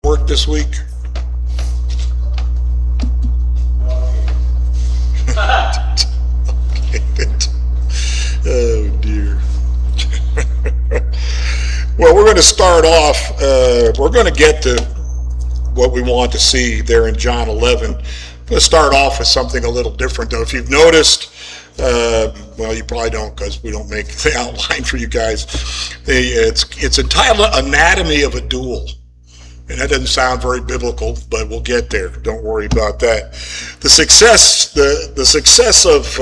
work this week? Oh dear. Well, we're going to start off, we're going to get to what we want to see there in John 11. I'm going to start off with something a little different, though. If you've noticed, well, you probably don't, because we don't make the outline for you guys. It's entitled Anatomy of a Duel. And that doesn't sound very biblical, but we'll get there. Don't worry about that. The success of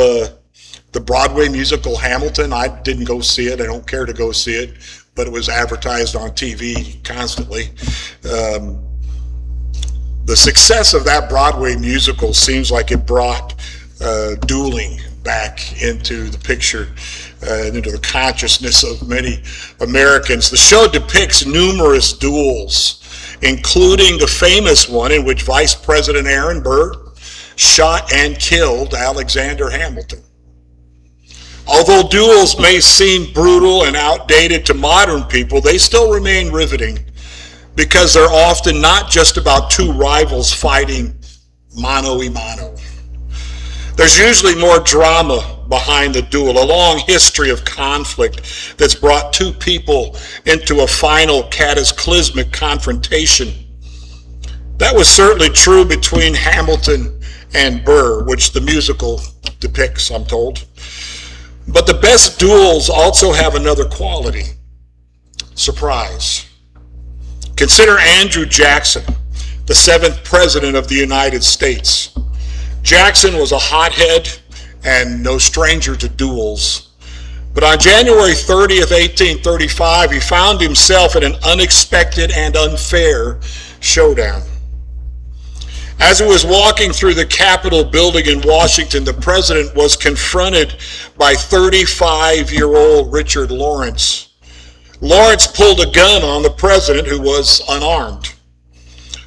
the Broadway musical Hamilton, I didn't go see it. I don't care to go see it, but it was advertised on TV constantly. The success of that Broadway musical seems like it brought dueling back into the picture, and into the consciousness of many Americans. The show depicts numerous duels, including the famous one in which Vice President Aaron Burr shot and killed Alexander Hamilton. Although duels may seem brutal and outdated to modern people, they still remain riveting because they're often not just about two rivals fighting mano a mano. There's usually more drama behind the duel, a long history of conflict that's brought two people into a final cataclysmic confrontation. That was certainly true between Hamilton and Burr, which the musical depicts, I'm told. But the best duels also have another quality: surprise. Consider Andrew Jackson, the 7th president of the United States. Jackson was a hothead and no stranger to duels. But on January 30th, 1835, he found himself in an unexpected and unfair showdown. As he was walking through the Capitol building in Washington, the president was confronted by 35-year-old Richard Lawrence. Lawrence pulled a gun on the president, who was unarmed.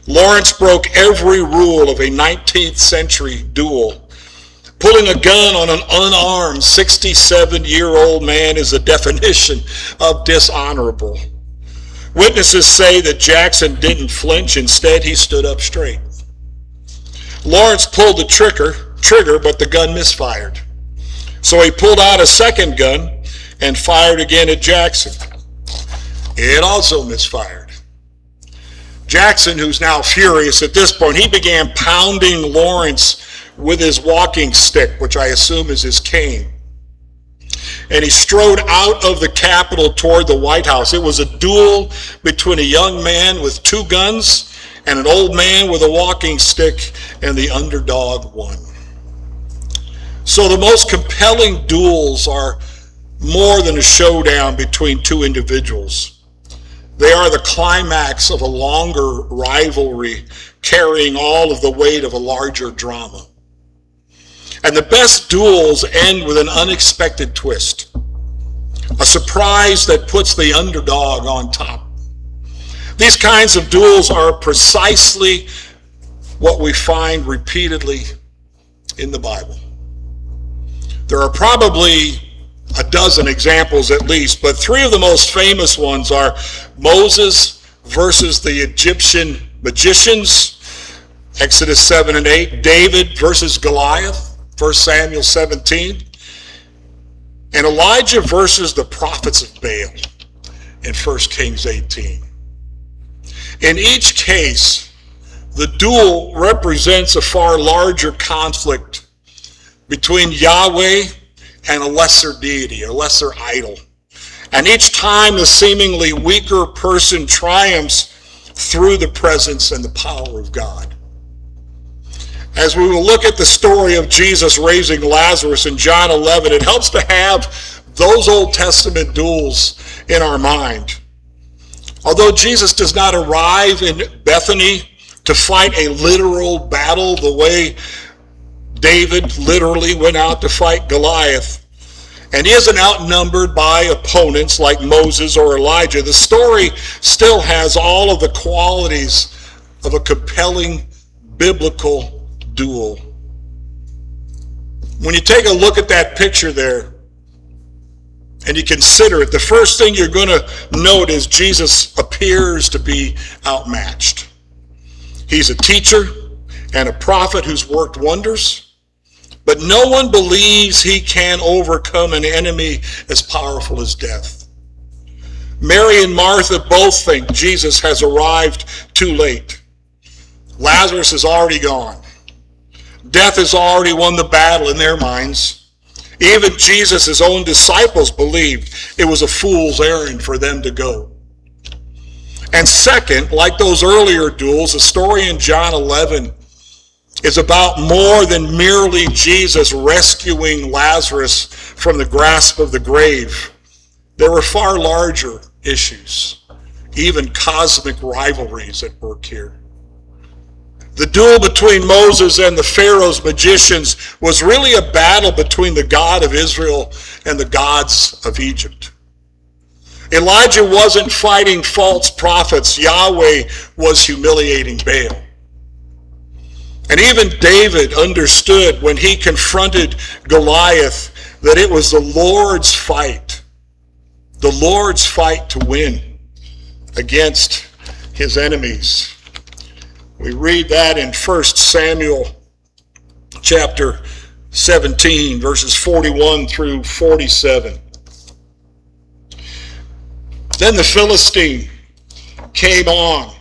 Lawrence broke every rule of a 19th century duel. Pulling a gun on an unarmed 67-year-old man is the definition of dishonorable. Witnesses say that Jackson didn't flinch. Instead, he stood up straight. Lawrence pulled the trigger, but the gun misfired. So he pulled out a second gun and fired again at Jackson. It also misfired. Jackson, who's now furious at this point, he began pounding Lawrence with his walking stick, which I assume is his cane. And he strode out of the Capitol toward the White House. It was a duel between a young man with two guns and an old man with a walking stick, and the underdog won. So the most compelling duels are more than a showdown between two individuals. They are the climax of a longer rivalry carrying all of the weight of a larger drama. And the best duels end with an unexpected twist, a surprise that puts the underdog on top. These kinds of duels are precisely what we find repeatedly in the Bible. There are probably a dozen examples at least, but three of the most famous ones are Moses versus the Egyptian magicians, Exodus 7 and 8, David versus Goliath, 1 Samuel 17, and Elijah versus the prophets of Baal in 1 Kings 18. In each case, the duel represents a far larger conflict between Yahweh and a lesser deity, a lesser idol. And each time the seemingly weaker person triumphs through the presence and the power of God. As we will look at the story of Jesus raising Lazarus in John 11, it helps to have those Old Testament duels in our mind. Although Jesus does not arrive in Bethany to fight a literal battle the way David literally went out to fight Goliath, and he isn't outnumbered by opponents like Moses or Elijah, the story still has all of the qualities of a compelling biblical duel. When you take a look at that picture there and you consider it, the first thing you're going to note is Jesus appears to be outmatched. He's a teacher and a prophet who's worked wonders, but no one believes he can overcome an enemy as powerful as death. Mary and Martha both think Jesus has arrived too late. Lazarus is already gone. Death has already won the battle in their minds. Even Jesus' own disciples believed it was a fool's errand for them to go. And second, like those earlier duels, the story in John 11 is about more than merely Jesus rescuing Lazarus from the grasp of the grave. There were far larger issues, even cosmic rivalries at work here. The duel between Moses and the Pharaoh's magicians was really a battle between the God of Israel and the gods of Egypt. Elijah wasn't fighting false prophets. Yahweh was humiliating Baal. And even David understood when he confronted Goliath that it was the Lord's fight to win against his enemies. We read that in 1 Samuel chapter 17, verses 41 through 47. Then the Philistine came on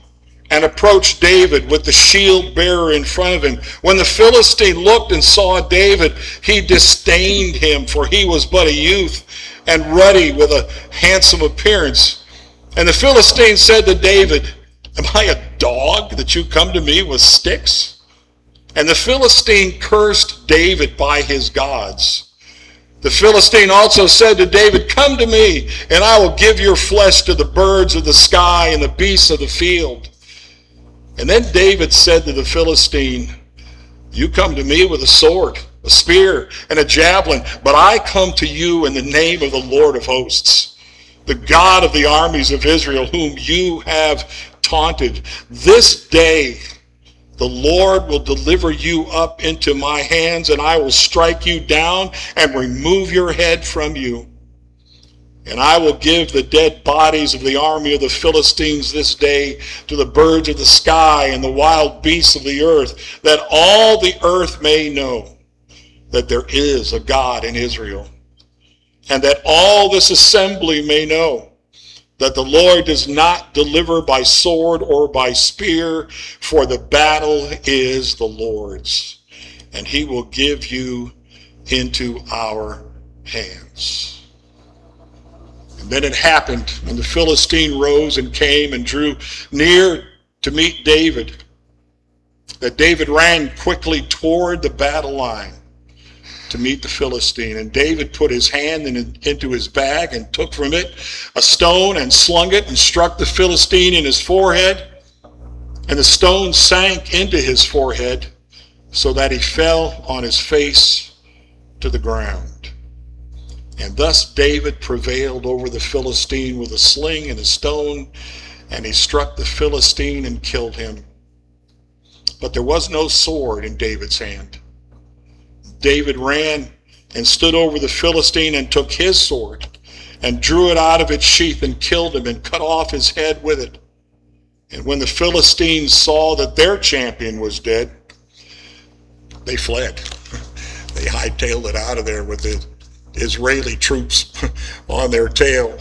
and approached David with the shield bearer in front of him. When the Philistine looked and saw David, he disdained him, for he was but a youth and ruddy with a handsome appearance. And the Philistine said to David, "Am I a dog that you come to me with sticks?" And the Philistine cursed David by his gods. The Philistine also said to David, "Come to me, and I will give your flesh to the birds of the sky and the beasts of the field." And then David said to the Philistine, "You come to me with a sword, a spear, and a javelin, but I come to you in the name of the Lord of hosts, the God of the armies of Israel, whom you have taunted. This day the Lord will deliver you up into my hands, and I will strike you down and remove your head from you. And I will give the dead bodies of the army of the Philistines this day to the birds of the sky and the wild beasts of the earth, that all the earth may know that there is a God in Israel, and that all this assembly may know that the Lord does not deliver by sword or by spear, for the battle is the Lord's, and he will give you into our hands." And then it happened, when the Philistine rose and came and drew near to meet David, that David ran quickly toward the battle line to meet the Philistine. And David put his hand into his bag and took from it a stone and slung it and struck the Philistine in his forehead. And the stone sank into his forehead so that he fell on his face to the ground. And thus David prevailed over the Philistine with a sling and a stone, and he struck the Philistine and killed him. But there was no sword in David's hand. David ran and stood over the Philistine and took his sword and drew it out of its sheath and killed him and cut off his head with it. And when the Philistines saw that their champion was dead, they fled. They hightailed it out of there with the Israeli troops on their tail.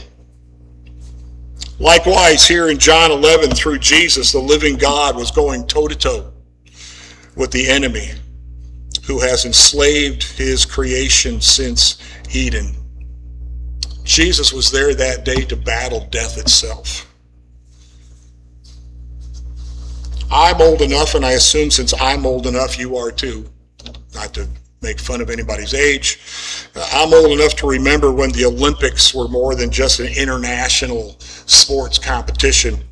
Likewise, here in John 11, through Jesus, the living God was going toe-to-toe with the enemy who has enslaved his creation since Eden. Jesus was there that day to battle death itself. I'm old enough, and I assume since I'm old enough, you are too, not to make fun of anybody's age. I'm old enough to remember when the Olympics were more than just an international sports competition.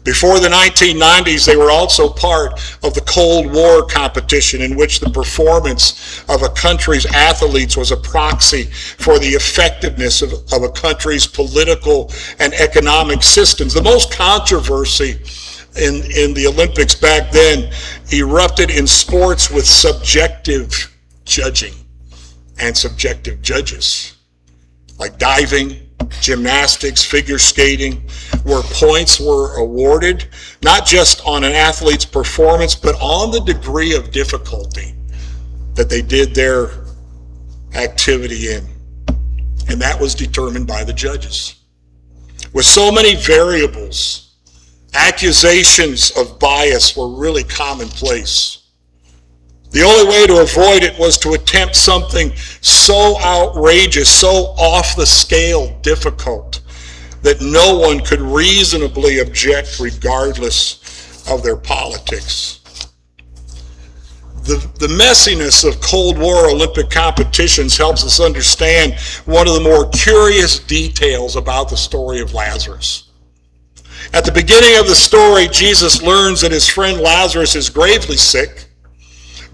Before the 1990s, they were also part of the Cold War competition, in which the performance of a country's athletes was a proxy for the effectiveness of a country's political and economic systems. The most controversy in the Olympics back then erupted in sports with subjective judging and subjective judges, like diving, gymnastics, figure skating, where points were awarded, not just on an athlete's performance, but on the degree of difficulty that they did their activity in. And that was determined by the judges. With so many variables, accusations of bias were really commonplace. The only way to avoid it was to attempt something so outrageous, so off the scale difficult, that no one could reasonably object regardless of their politics. The messiness of Cold War Olympic competitions helps us understand one of the more curious details about the story of Lazarus. At the beginning of the story, Jesus learns that his friend Lazarus is gravely sick,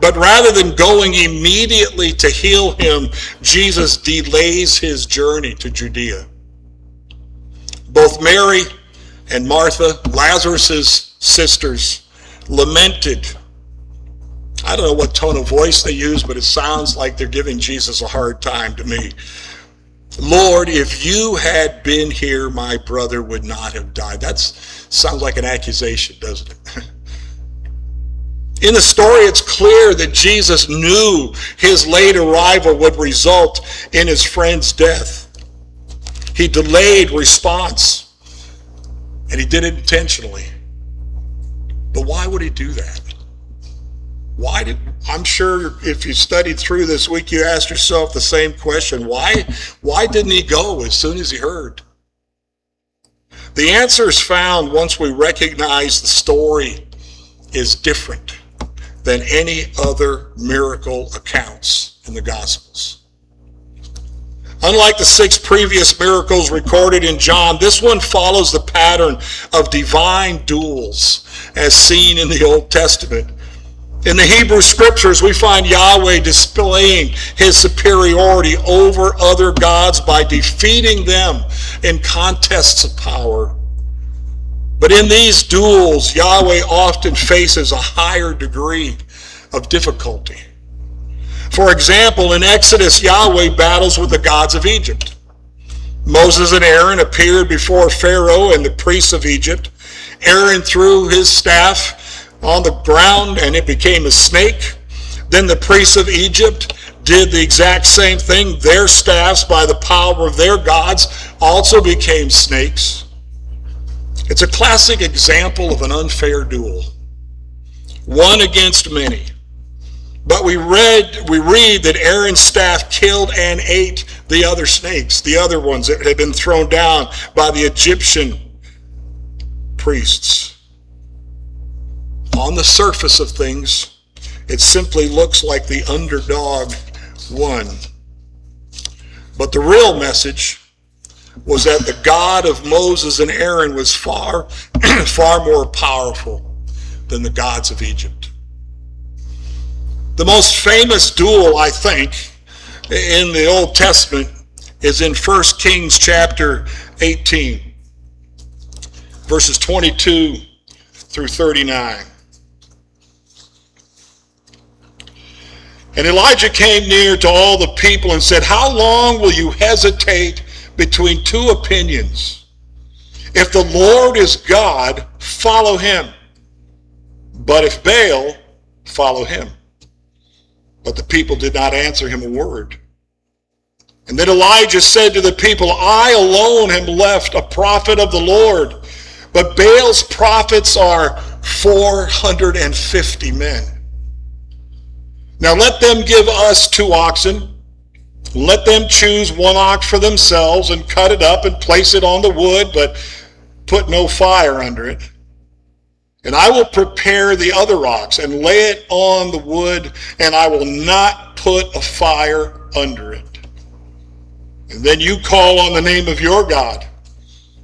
but rather than going immediately to heal him, Jesus delays his journey to Judea. Both Mary and Martha, Lazarus' sisters, lamented. I don't know what tone of voice they use, but it sounds like they're giving Jesus a hard time to me. Lord, if you had been here, my brother would not have died. That sounds like an accusation, doesn't it? In the story, it's clear that Jesus knew his late arrival would result in his friend's death. He delayed response, and he did it intentionally. But why would he do that? I'm sure if you studied through this week, you asked yourself the same question. Why didn't he go as soon as he heard? The answer is found once we recognize the story is different than any other miracle accounts in the Gospels. Unlike the 6 previous miracles recorded in John, this one follows the pattern of divine duels as seen in the Old Testament. In the Hebrew Scriptures, we find Yahweh displaying his superiority over other gods by defeating them in contests of power. But in these duels, Yahweh often faces a higher degree of difficulty. For example, in Exodus, Yahweh battles with the gods of Egypt. Moses and Aaron appeared before Pharaoh and the priests of Egypt. Aaron threw his staff on the ground and it became a snake. Then the priests of Egypt did the exact same thing. Their staffs, by the power of their gods, also became snakes. It's a classic example of an unfair duel. One against many. But we read that Aaron's staff killed and ate the other snakes, the other ones that had been thrown down by the Egyptian priests. On the surface of things, it simply looks like the underdog won. But the real message was that the God of Moses and Aaron was far more powerful than the gods of Egypt. The most famous duel, I think, in the Old Testament is in 1 Kings chapter 18, verses 22 through 39. And Elijah came near to all the people and said, "How long will you hesitate between 2 opinions? If the Lord is God, follow him. But if Baal, follow him." But the people did not answer him a word. And then Elijah said to the people, "I alone am left, a prophet of the Lord, but Baal's prophets are 450 men. Now let them give us 2 oxen. Let them choose 1 ox for themselves and cut it up and place it on the wood, but put no fire under it. And I will prepare the other ox and lay it on the wood, and I will not put a fire under it. And then you call on the name of your God,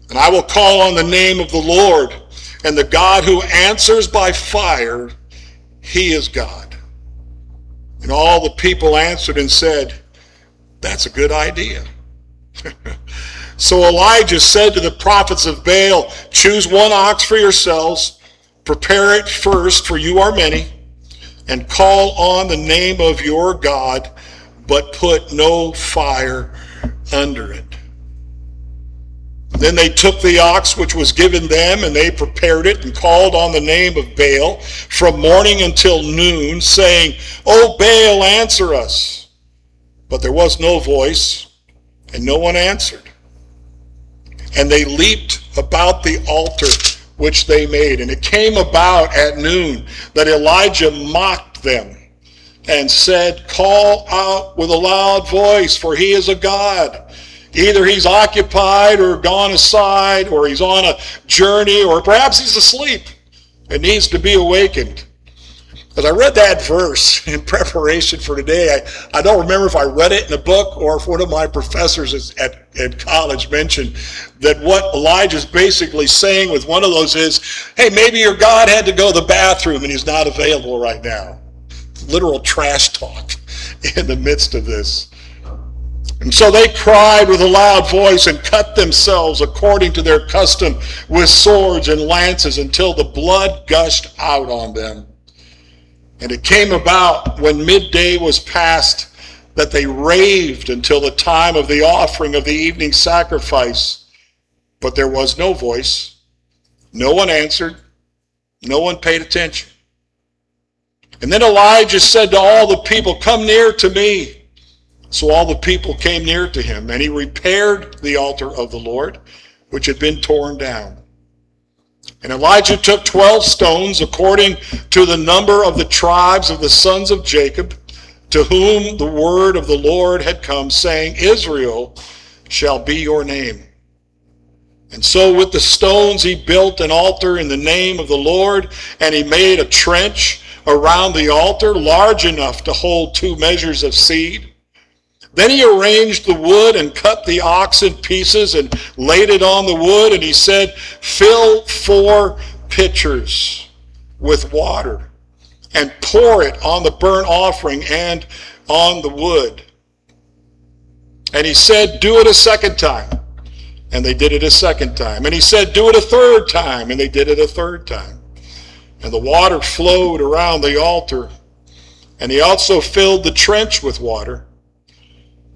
and I will call on the name of the Lord, and the God who answers by fire, he is God." And all the people answered and said, "That's a good idea." So Elijah said to the prophets of Baal, "Choose 1 ox for yourselves, prepare it first, for you are many, and call on the name of your God, but put no fire under it." Then they took the ox which was given them, and they prepared it and called on the name of Baal from morning until noon, saying, O Baal, answer us. But there was no voice, and no one answered. And they leaped about the altar which they made. And it came about at noon that Elijah mocked them and said, Call out with a loud voice, for he is a god. Either he's occupied or gone aside, or he's on a journey, or perhaps he's asleep and needs to be awakened. As I read that verse in preparation for today, I don't remember if I read it in a book or if one of my professors at college mentioned that what Elijah's basically saying with one of those is, hey, maybe your God had to go to the bathroom and he's not available right now. Literal trash talk in the midst of this. And so they cried with a loud voice and cut themselves according to their custom with swords and lances until the blood gushed out on them. And it came about when midday was past that they raved until the time of the offering of the evening sacrifice. But there was no voice. No one answered. No one paid attention. And then Elijah said to all the people, Come near to me. So all the people came near to him, and he repaired the altar of the Lord, which had been torn down. And Elijah took 12 stones according to the number of the tribes of the sons of Jacob, to whom the word of the Lord had come, saying, Israel shall be your name. And so with the stones he built an altar in the name of the Lord, and he made a trench around the altar large enough to hold 2 measures of seed. Then he arranged the wood and cut the ox in pieces and laid it on the wood. And he said, Fill 4 pitchers with water and pour it on the burnt offering and on the wood. And he said, Do it a second time. And they did it a second time. And he said, Do it a third time. And they did it a third time. And the water flowed around the altar. And he also filled the trench with water.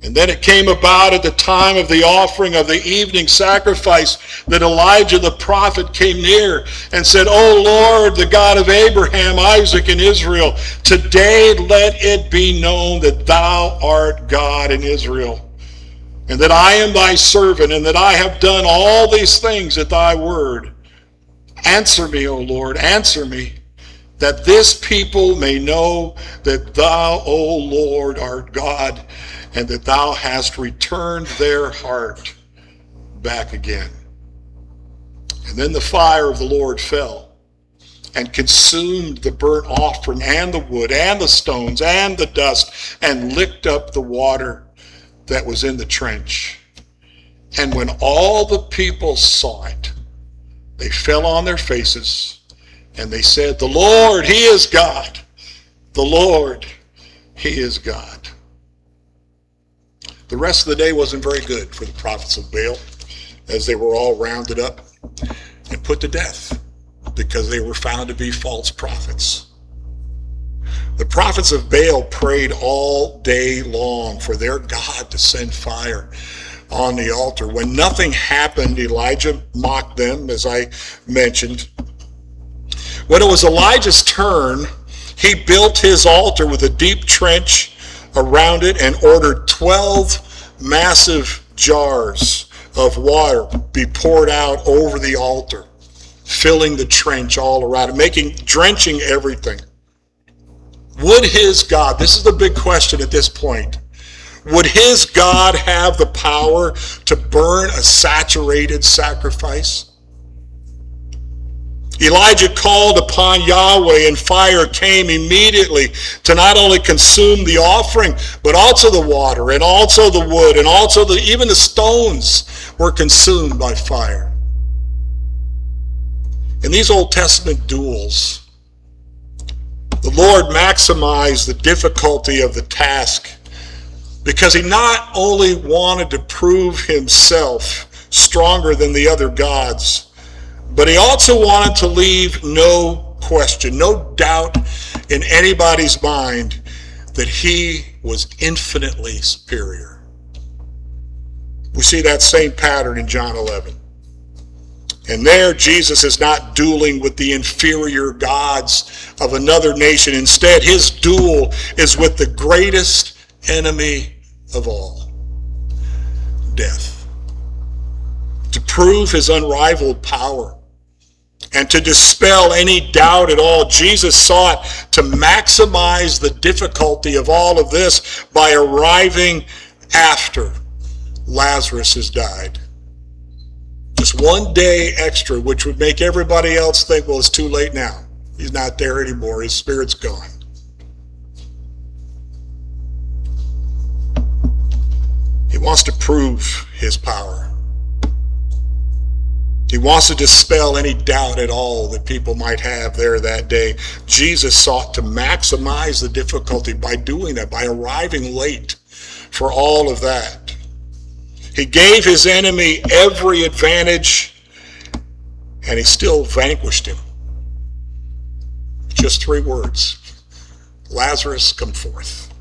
And then it came about at the time of the offering of the evening sacrifice that Elijah the prophet came near and said, O Lord, the God of Abraham, Isaac, and Israel, today let it be known that thou art God in Israel, and that I am thy servant, and that I have done all these things at thy word. Answer me, O Lord, answer me, that this people may know that thou, O Lord, art God, and that thou hast returned their heart back again. And then the fire of the Lord fell and consumed the burnt offering and the wood and the stones and the dust and licked up the water that was in the trench. And when all the people saw it, they fell on their faces and they said, The Lord, he is God. The Lord, he is God. The rest of the day wasn't very good for the prophets of Baal, as they were all rounded up and put to death because they were found to be false prophets. The prophets of Baal prayed all day long for their God to send fire on the altar. When nothing happened, Elijah mocked them, as I mentioned. When it was Elijah's turn, he built his altar with a deep trench around it and ordered 12 massive jars of water be poured out over the altar, filling the trench all around it, drenching everything. Would his God, this is the big question at this point, would his God have the power to burn a saturated sacrifice? Elijah called upon Yahweh, and fire came immediately to not only consume the offering, but also the water, and also the wood, and also even the stones were consumed by fire. In these Old Testament duels, the Lord maximized the difficulty of the task because he not only wanted to prove himself stronger than the other gods, but he also wanted to leave no question, no doubt in anybody's mind that he was infinitely superior. We see that same pattern in John 11. And there, Jesus is not dueling with the inferior gods of another nation. Instead, his duel is with the greatest enemy of all, death. To prove his unrivaled power and to dispel any doubt at all, Jesus sought to maximize the difficulty of all of this by arriving after Lazarus has died. Just one day extra, which would make everybody else think, well, it's too late now. He's not there anymore. His spirit's gone. He wants to prove his power. He wants to dispel any doubt at all that people might have there that day. Jesus sought to maximize the difficulty by doing that, by arriving late for all of that. He gave his enemy every advantage, and he still vanquished him. Just 3 words. Lazarus, come forth.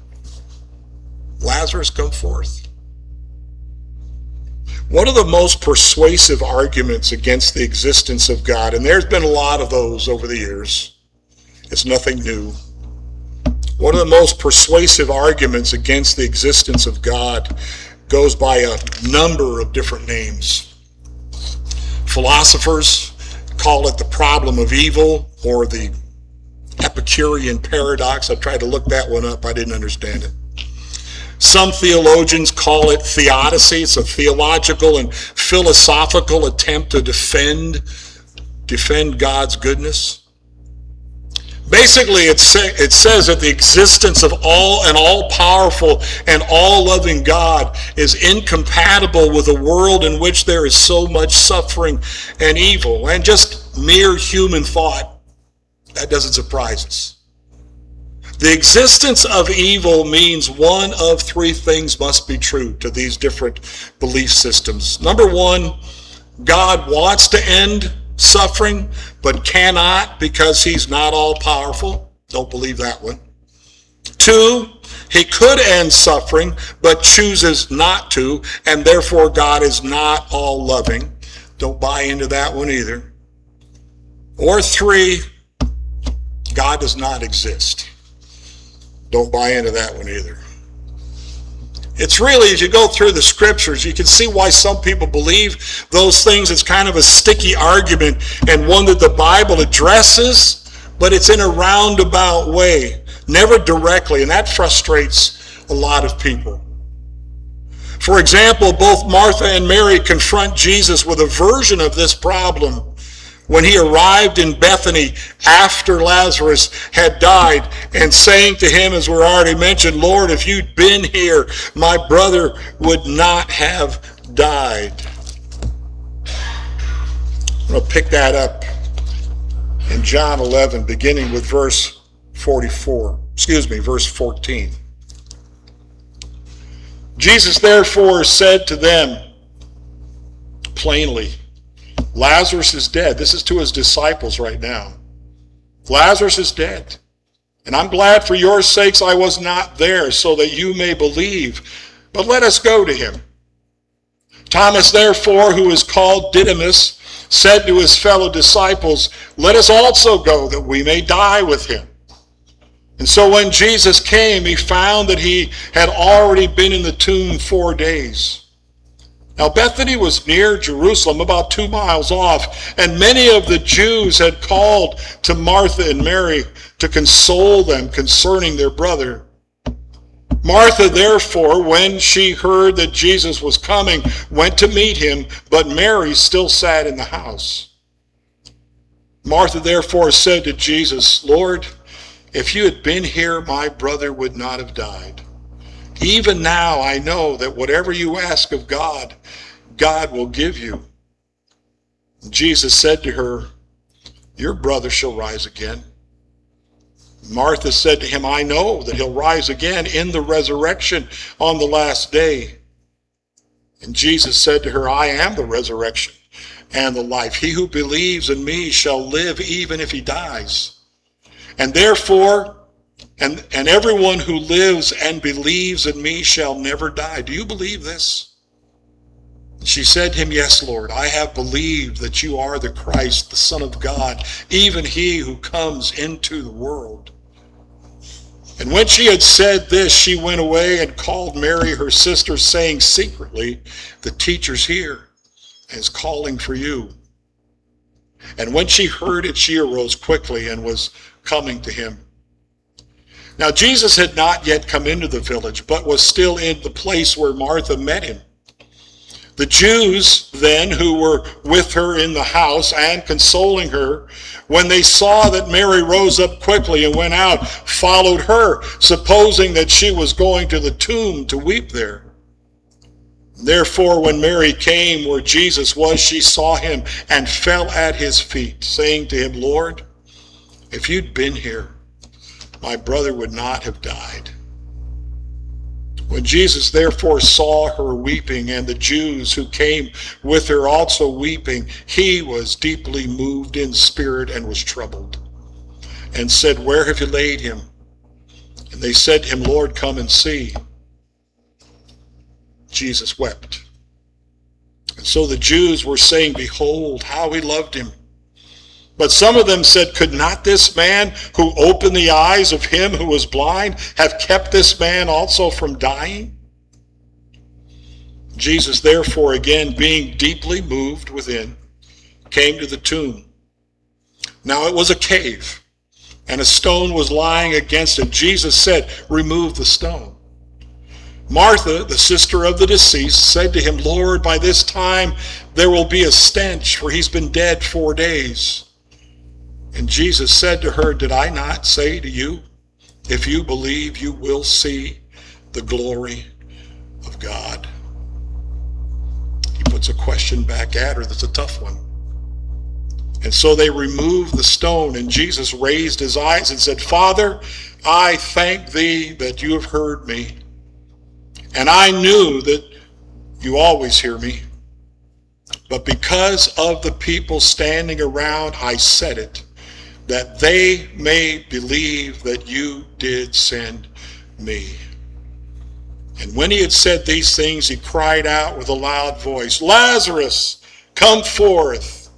Lazarus, come forth. One of the most persuasive arguments against the existence of God, and there's been a lot of those over the years, it's nothing new. One of the most persuasive arguments against the existence of God goes by a number of different names. Philosophers call it the problem of evil, or the Epicurean paradox. I tried to look that one up. I didn't understand it. Some theologians call it theodicy. It's a theological and philosophical attempt to defend God's goodness. Basically, it says that the existence of an all-powerful and all-loving God is incompatible with a world in which there is so much suffering and evil. And just mere human thought, that doesn't surprise us. The existence of evil means one of 3 things must be true to these different belief systems. Number 1, God wants to end suffering, but cannot because he's not all-powerful. Don't believe that one. 2, he could end suffering, but chooses not to, and therefore God is not all-loving. Don't buy into that one either. Or 3, God does not exist. Don't buy into that one either. It's really, as you go through the scriptures, you can see why some people believe those things. It's kind of a sticky argument and one that the Bible addresses, but it's in a roundabout way, never directly, and that frustrates a lot of people. For example, both Martha and Mary confront Jesus with a version of this problem when he arrived in Bethany after Lazarus had died, and saying to him, as we're already mentioned, Lord, if you'd been here, my brother would not have died. I'm going to pick that up in John 11, beginning with verse 14. Jesus therefore said to them plainly, Lazarus is dead. This is to his disciples right now. Lazarus is dead. And I'm glad for your sakes I was not there, so that you may believe. But let us go to him. Thomas, therefore, who is called Didymus, said to his fellow disciples, let us also go, that we may die with him. And so when Jesus came, he found that he had already been in the tomb 4 days. Now Bethany was near Jerusalem, about 2 miles off, and many of the Jews had called to Martha and Mary to console them concerning their brother. Martha, therefore, when she heard that Jesus was coming, went to meet him, but Mary still sat in the house. Martha, therefore, said to Jesus, Lord, if you had been here, my brother would not have died. Even now I know that whatever you ask of God, God will give you. Jesus said to her, your brother shall rise again. Martha said to him, I know that he'll rise again in the resurrection on the last day. And Jesus said to her, I am the resurrection and the life. He who believes in me shall live even if he dies. And therefore, and everyone who lives and believes in me shall never die. Do you believe this? She said to him, "Yes, Lord, I have believed that you are the Christ, the Son of God, even he who comes into the world." And when she had said this, she went away and called Mary, her sister, saying secretly, "The teacher's here and is calling for you." And when she heard it, she arose quickly and was coming to him. Now Jesus had not yet come into the village, but was still in the place where Martha met him. The Jews then who were with her in the house and consoling her, when they saw that Mary rose up quickly and went out, followed her, supposing that she was going to the tomb to weep there. Therefore, when Mary came where Jesus was, she saw him and fell at his feet, saying to him, "Lord, if you'd been here, my brother would not have died." When Jesus therefore saw her weeping, and the Jews who came with her also weeping, he was deeply moved in spirit and was troubled, and said, "Where have you laid him?" And they said to him, "Lord, come and see." Jesus wept. And so the Jews were saying, "Behold, how he loved him." But some of them said, "Could not this man who opened the eyes of him who was blind have kept this man also from dying?" Jesus therefore, again being deeply moved within, came to the tomb. Now it was a cave, and a stone was lying against it. Jesus said, "Remove the stone." Martha, the sister of the deceased, said to him, "Lord, by this time there will be a stench, for he's been dead 4 days." And Jesus said to her, "Did I not say to you, if you believe, you will see the glory of God?" He puts a question back at her that's a tough one. And so they removed the stone, and Jesus raised his eyes and said, "Father, I thank thee that you have heard me. And I knew that you always hear me. But because of the people standing around, I said it, that they may believe that you did send me." And when he had said these things, he cried out with a loud voice, "Lazarus, come forth!"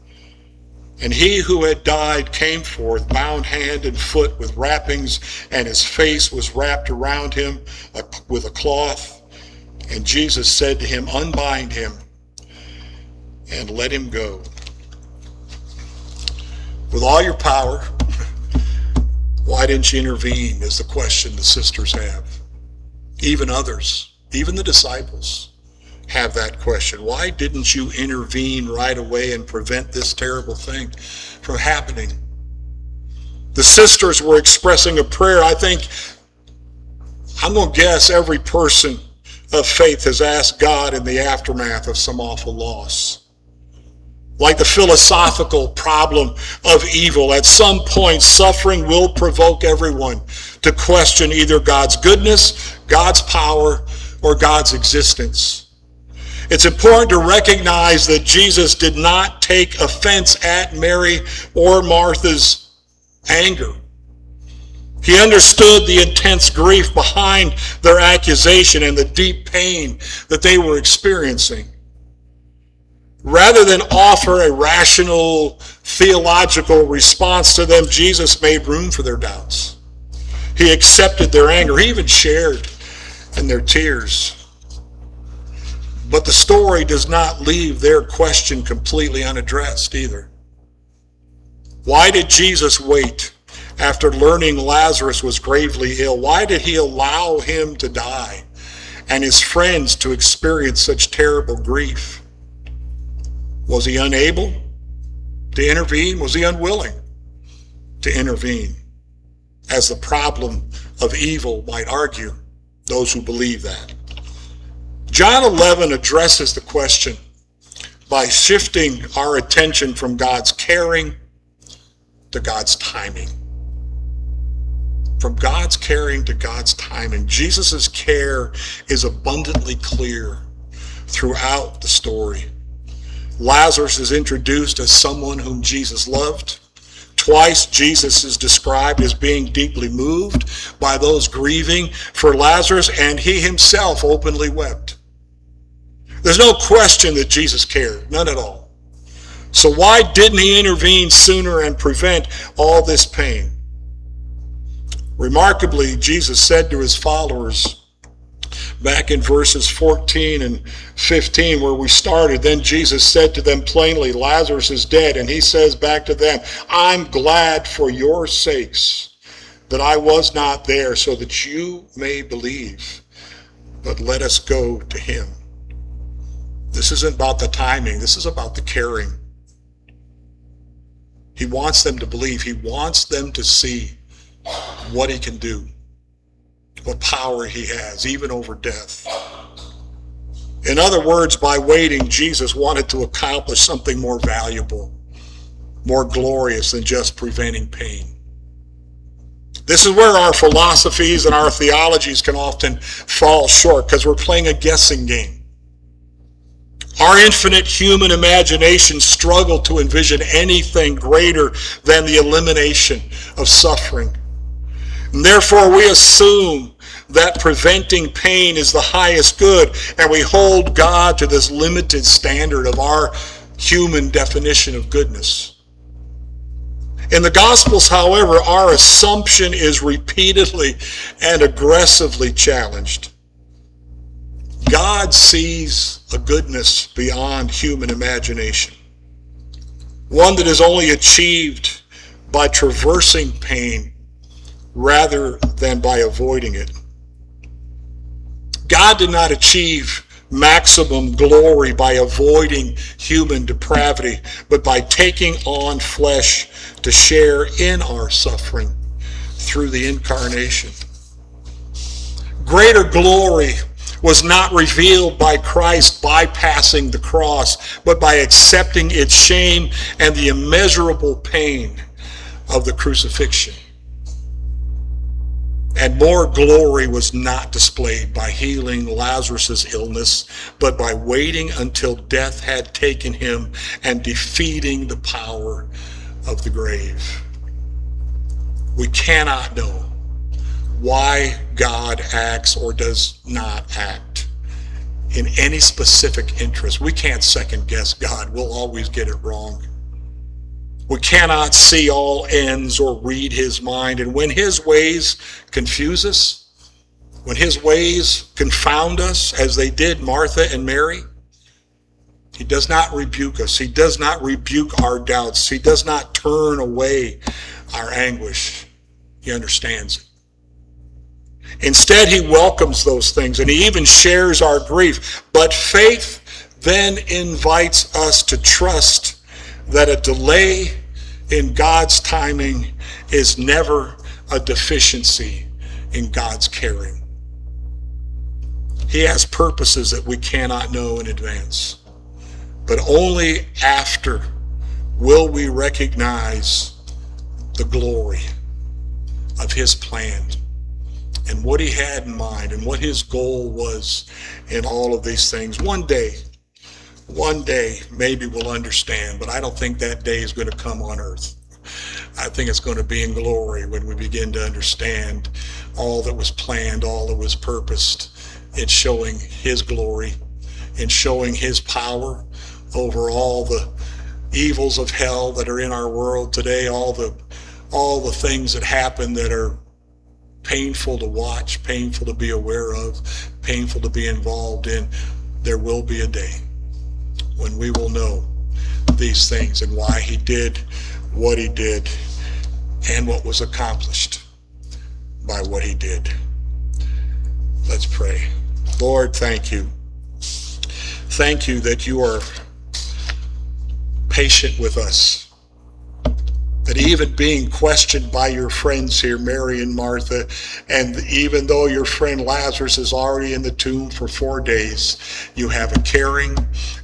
And he who had died came forth, bound hand and foot with wrappings, and his face was wrapped around him with a cloth. And Jesus said to him, "Unbind him and let him go." With all your power, why didn't you intervene, is the question the sisters have. Even others, even the disciples, have that question. Why didn't you intervene right away and prevent this terrible thing from happening? The sisters were expressing a prayer. I'm going to guess every person of faith has asked God in the aftermath of some awful loss. Like the philosophical problem of evil, at some point suffering will provoke everyone to question either God's goodness, God's power, or God's existence. It's important to recognize that Jesus did not take offense at Mary or Martha's anger. He understood the intense grief behind their accusation and the deep pain that they were experiencing. Rather than offer a rational, theological response to them, Jesus made room for their doubts. He accepted their anger. He even shared in their tears. But the story does not leave their question completely unaddressed either. Why did Jesus wait after learning Lazarus was gravely ill? Why did he allow him to die and his friends to experience such terrible grief? Was he unable to intervene? Was he unwilling to intervene? As the problem of evil might argue, those who believe that. John 11 addresses the question by shifting our attention from God's caring to God's timing. From God's caring to God's timing. Jesus' care is abundantly clear throughout the story. Lazarus is introduced as someone whom Jesus loved. Twice Jesus is described as being deeply moved by those grieving for Lazarus, and he himself openly wept. There's no question that Jesus cared, none at all. So why didn't he intervene sooner and prevent all this pain? Remarkably, Jesus said to his followers, back in verses 14 and 15 where we started, then Jesus said to them plainly, Lazarus is dead. And he says back to them, I'm glad for your sakes that I was not there so that you may believe. But let us go to him. This isn't about the timing. This is about the caring. He wants them to believe. He wants them to see what he can do, what power he has, even over death. In other words, by waiting, Jesus wanted to accomplish something more valuable, more glorious than just preventing pain. This is where our philosophies and our theologies can often fall short because we're playing a guessing game. Our infinite human imagination struggle to envision anything greater than the elimination of suffering. And therefore, we assume that preventing pain is the highest good, and we hold God to this limited standard of our human definition of goodness. In the Gospels, however, our assumption is repeatedly and aggressively challenged. God sees a goodness beyond human imagination, one that is only achieved by traversing pain rather than by avoiding it. God did not achieve maximum glory by avoiding human depravity, but by taking on flesh to share in our suffering through the incarnation. Greater glory was not revealed by Christ bypassing the cross, but by accepting its shame and the immeasurable pain of the crucifixion. And more glory was not displayed by healing Lazarus' illness, but by waiting until death had taken him and defeating the power of the grave. We cannot know why God acts or does not act in any specific interest. We can't second guess God. We'll always get it wrong. We cannot see all ends or read his mind. And when his ways confuse us, when his ways confound us, as they did Martha and Mary, he does not rebuke us. He does not rebuke our doubts. He does not turn away our anguish. He understands it. Instead, he welcomes those things, and he even shares our grief. But faith then invites us to trust that a delay in God's timing is never a deficiency in God's caring. He has purposes that we cannot know in advance, but only after will we recognize the glory of his plan and what he had in mind and what his goal was in all of these things. One day, maybe we'll understand, but I don't think that day is going to come on earth. I think it's going to be in glory when we begin to understand all that was planned, all that was purposed in showing his glory, in showing his power over all the evils of hell that are in our world today, all the things that happen that are painful to watch, painful to be aware of, painful to be involved in. There will be a day when we will know these things and why he did what he did and what was accomplished by what he did. Let's pray. Lord, thank you. Thank you that you are patient with us. That even being questioned by your friends here, Mary and Martha, and even though your friend Lazarus is already in the tomb for 4 days, you have a caring,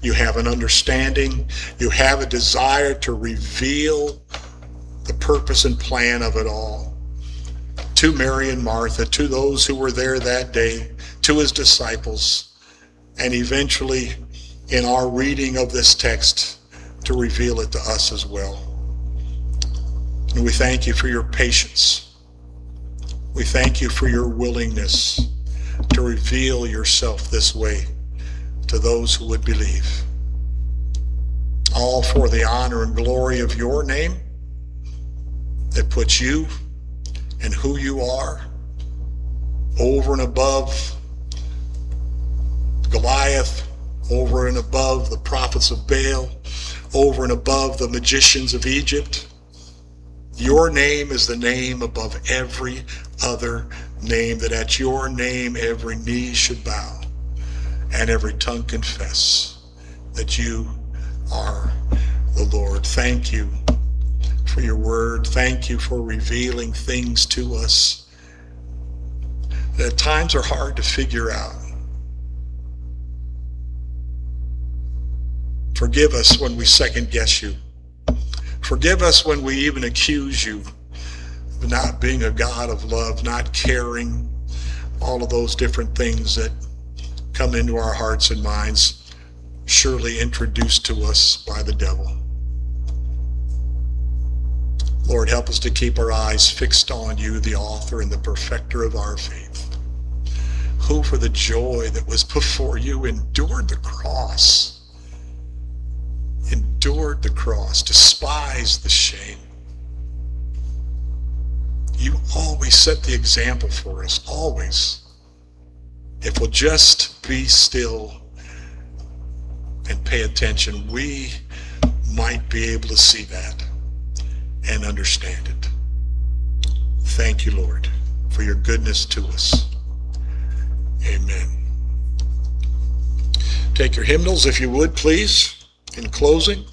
you have an understanding, you have a desire to reveal the purpose and plan of it all to Mary and Martha, to those who were there that day, to his disciples, and eventually in our reading of this text to reveal it to us as well. And we thank you for your patience. We thank you for your willingness to reveal yourself this way to those who would believe. All for the honor and glory of your name that puts you and who you are over and above Goliath, over and above the prophets of Baal, over and above the magicians of Egypt. Your name is the name above every other name, that at your name every knee should bow and every tongue confess that you are the Lord. Thank you for your word. Thank you for revealing things to us that at times are hard to figure out. Forgive us when we second guess you. Forgive us when we even accuse you of not being a God of love, not caring, all of those different things that come into our hearts and minds, surely introduced to us by the devil. Lord, help us to keep our eyes fixed on you, the author and the perfecter of our faith, who for the joy that was before you endured the cross, despised the shame. You always set the example for us, always. If we'll just be still and pay attention, we might be able to see that and understand it. Thank you, Lord, for your goodness to us. Amen. Take your hymnals, if you would, please, in closing.